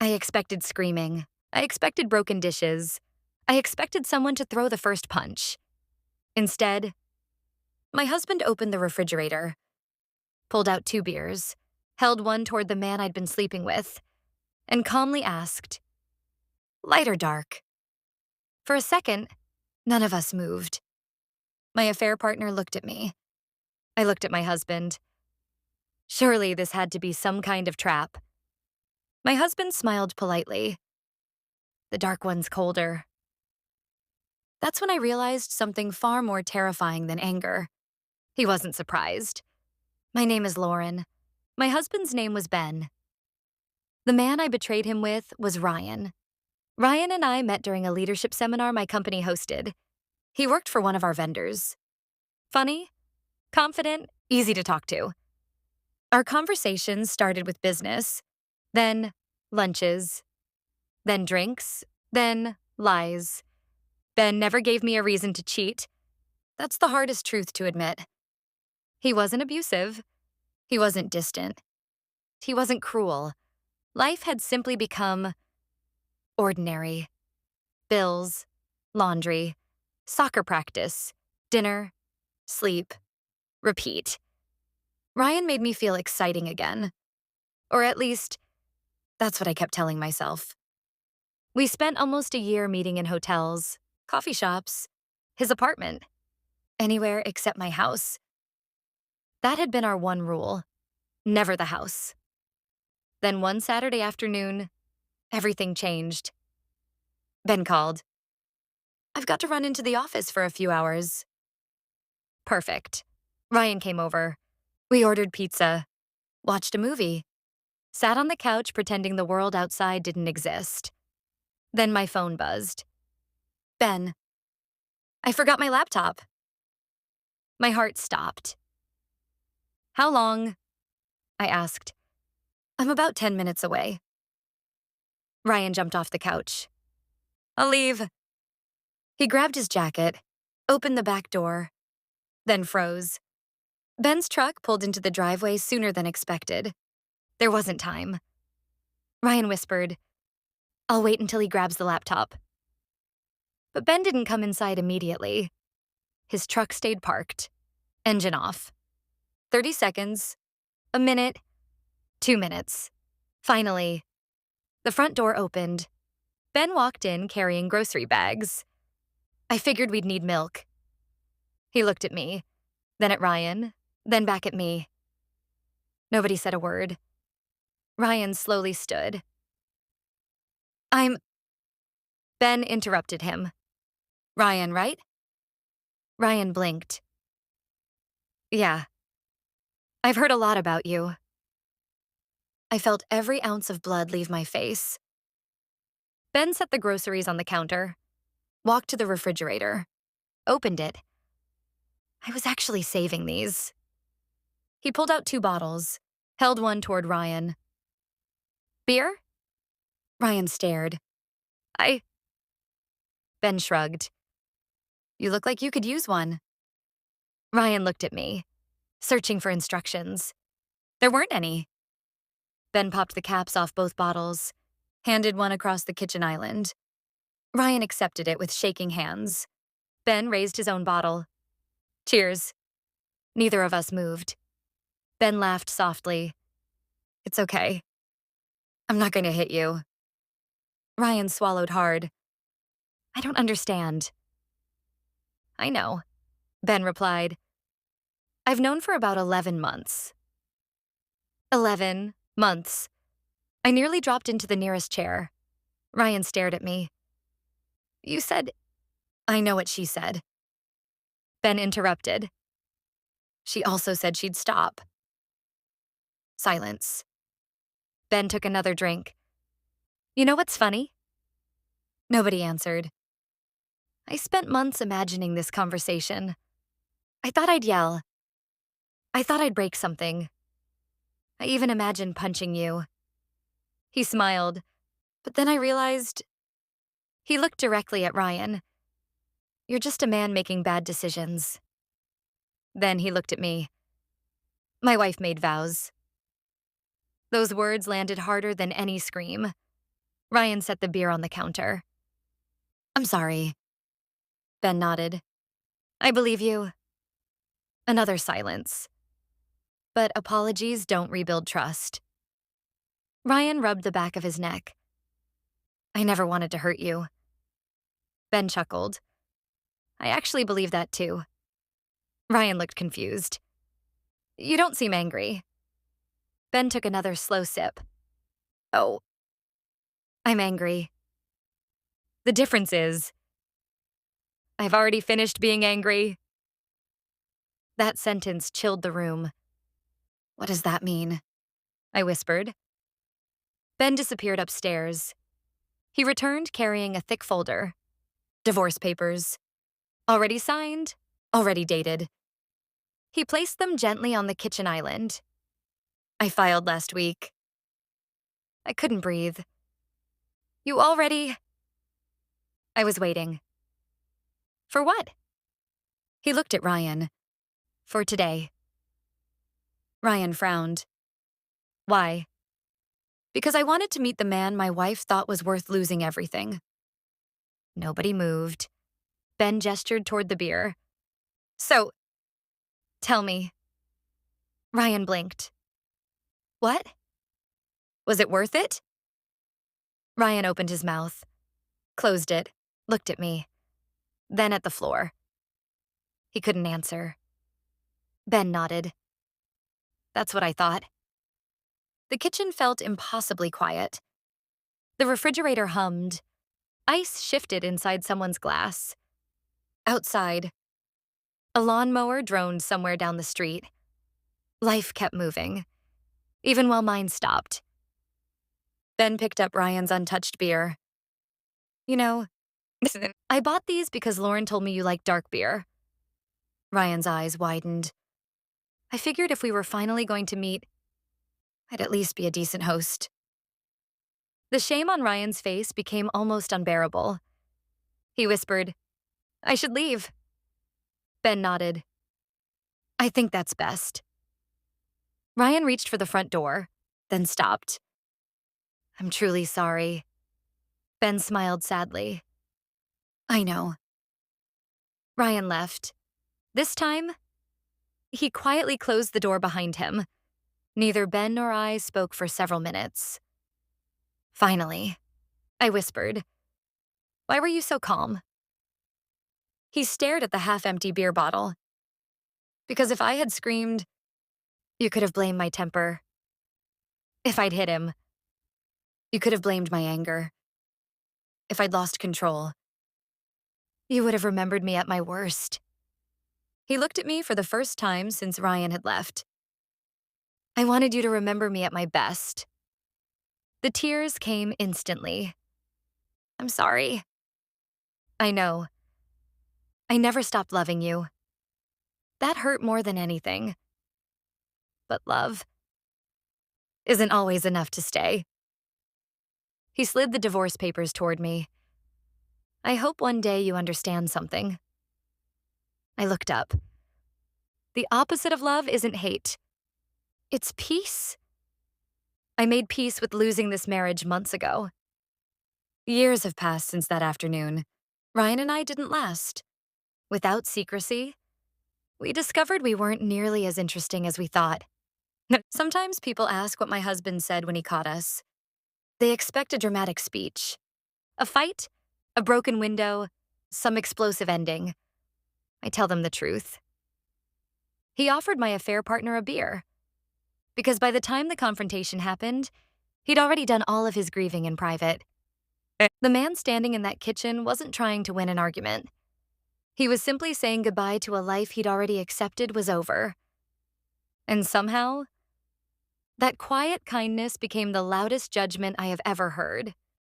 I expected screaming. I expected broken dishes. I expected someone to throw the first punch. Instead, my husband opened the refrigerator, pulled out 2 beers, held one toward the man I'd been sleeping with, and calmly asked, "Light or dark?" For a second, none of us moved. My affair partner looked at me. I looked at my husband. Surely this had to be some kind of trap. My husband smiled politely. "The dark one's colder." That's when I realized something far more terrifying than anger. He wasn't surprised. "My name is Lauren. My husband's name was Ben. The man I betrayed him with was Ryan. Ryan and I met during a leadership seminar my company hosted. He worked for one of our vendors. Funny, confident, easy to talk to. Our conversations started with business, then lunches, then drinks, then lies. Ben never gave me a reason to cheat. That's the hardest truth to admit. He wasn't abusive. He wasn't distant. He wasn't cruel. Life had simply become ordinary. Bills, laundry, soccer practice, dinner, sleep, repeat. Ryan made me feel exciting again. Or at least, that's what I kept telling myself. We spent almost a year meeting in hotels, coffee shops, his apartment, anywhere except my house. That had been our one rule: never the house. Then one Saturday afternoon, everything changed. Ben called. "I've got to run into the office for a few hours." Perfect. Ryan came over. We ordered pizza, watched a movie, sat on the couch pretending the world outside didn't exist. Then my phone buzzed. "Ben, I forgot my laptop." My heart stopped. "How long?" I asked. "I'm about 10 minutes away." Ryan jumped off the couch. "I'll leave." He grabbed his jacket, opened the back door, then froze. Ben's truck pulled into the driveway sooner than expected. There wasn't time. Ryan whispered, "I'll wait until he grabs the laptop." But Ben didn't come inside immediately. His truck stayed parked, engine off. 30 seconds, a minute, 2 minutes. Finally, the front door opened. Ben walked in carrying grocery bags. I figured we'd need milk. He looked at me, then at Ryan, then back at me. Nobody said a word. Ryan slowly stood. "I'm—" Ben interrupted him. "Ryan, right?" Ryan blinked. "Yeah. I've heard a lot about you." I felt every ounce of blood leave my face. Ben set the groceries on the counter, walked to the refrigerator, opened it. I was actually saving these. He pulled out 2 bottles, held one toward Ryan. "Beer?" Ryan stared. "I—" Ben shrugged. "You look like you could use one." Ryan looked at me, searching for instructions. There weren't any. Ben popped the caps off both bottles, handed one across the kitchen island. Ryan accepted it with shaking hands. Ben raised his own bottle. "Cheers." Neither of us moved. Ben laughed softly. "It's okay. I'm not going to hit you." Ryan swallowed hard. "I don't understand." "I know," Ben replied. "I've known for about 11 months." 11 months. I nearly dropped into the nearest chair. Ryan stared at me. "You said—" I know what she said. Ben interrupted. "She also said she'd stop." Silence. Ben took another drink. "You know what's funny?" Nobody answered. I spent months imagining this conversation. I thought I'd yell. I thought I'd break something. I even imagined punching you. He smiled, but then I realized. He looked directly at Ryan. "You're just a man making bad decisions." Then he looked at me. "My wife made vows." Those words landed harder than any scream. Ryan set the beer on the counter. I'm sorry. Ben nodded. I believe you. Another silence. But apologies don't rebuild trust. Ryan rubbed the back of his neck. I never wanted to hurt you. Ben chuckled. I actually believe that too. Ryan looked confused. You don't seem angry. Ben took another slow sip. Oh, I'm angry. The difference is, I've already finished being angry. That sentence chilled the room. What does that mean? I whispered. Ben disappeared upstairs. He returned carrying a thick folder. Divorce papers. Already signed, already dated. He placed them gently on the kitchen island. I filed last week. I couldn't breathe. You already? I was waiting. For what? He looked at Ryan. For today. Ryan frowned. Why? Because I wanted to meet the man my wife thought was worth losing everything. Nobody moved. Ben gestured toward the beer. So, tell me. Ryan blinked. What? Was it worth it? Ryan opened his mouth, closed it, looked at me, then at the floor. He couldn't answer. Ben nodded. That's what I thought. The kitchen felt impossibly quiet. The refrigerator hummed. Ice shifted inside someone's glass. Outside, a lawnmower droned somewhere down the street. Life kept moving, even while mine stopped. Ben picked up Ryan's untouched beer. You know, I bought these because Lauren told me you like dark beer. Ryan's eyes widened. I figured if we were finally going to meet, I'd at least be a decent host. The shame on Ryan's face became almost unbearable. He whispered, I should leave. Ben nodded. I think that's best. Ryan reached for the front door, then stopped. I'm truly sorry. Ben smiled sadly. I know. Ryan left. This time, he quietly closed the door behind him. Neither Ben nor I spoke for several minutes. Finally, I whispered, why were you so calm? He stared at the half-empty beer bottle. Because if I had screamed, you could have blamed my temper. If I'd hit him, you could have blamed my anger. If I'd lost control, you would have remembered me at my worst. He looked at me for the first time since Ryan had left. I wanted you to remember me at my best. The tears came instantly. I'm sorry. I know. I never stopped loving you. That hurt more than anything. But love isn't always enough to stay. He slid the divorce papers toward me. I hope one day you understand something. I looked up. The opposite of love isn't hate. It's peace. I made peace with losing this marriage months ago. Years have passed since that afternoon. Ryan and I didn't last. Without secrecy, we discovered we weren't nearly as interesting as we thought. Sometimes people ask what my husband said when he caught us. They expect a dramatic speech. A fight, a broken window, some explosive ending. I tell them the truth. He offered my affair partner a beer. Because by the time the confrontation happened, he'd already done all of his grieving in private. The man standing in that kitchen wasn't trying to win an argument. He was simply saying goodbye to a life he'd already accepted was over. And somehow, that quiet kindness became the loudest judgment I have ever heard.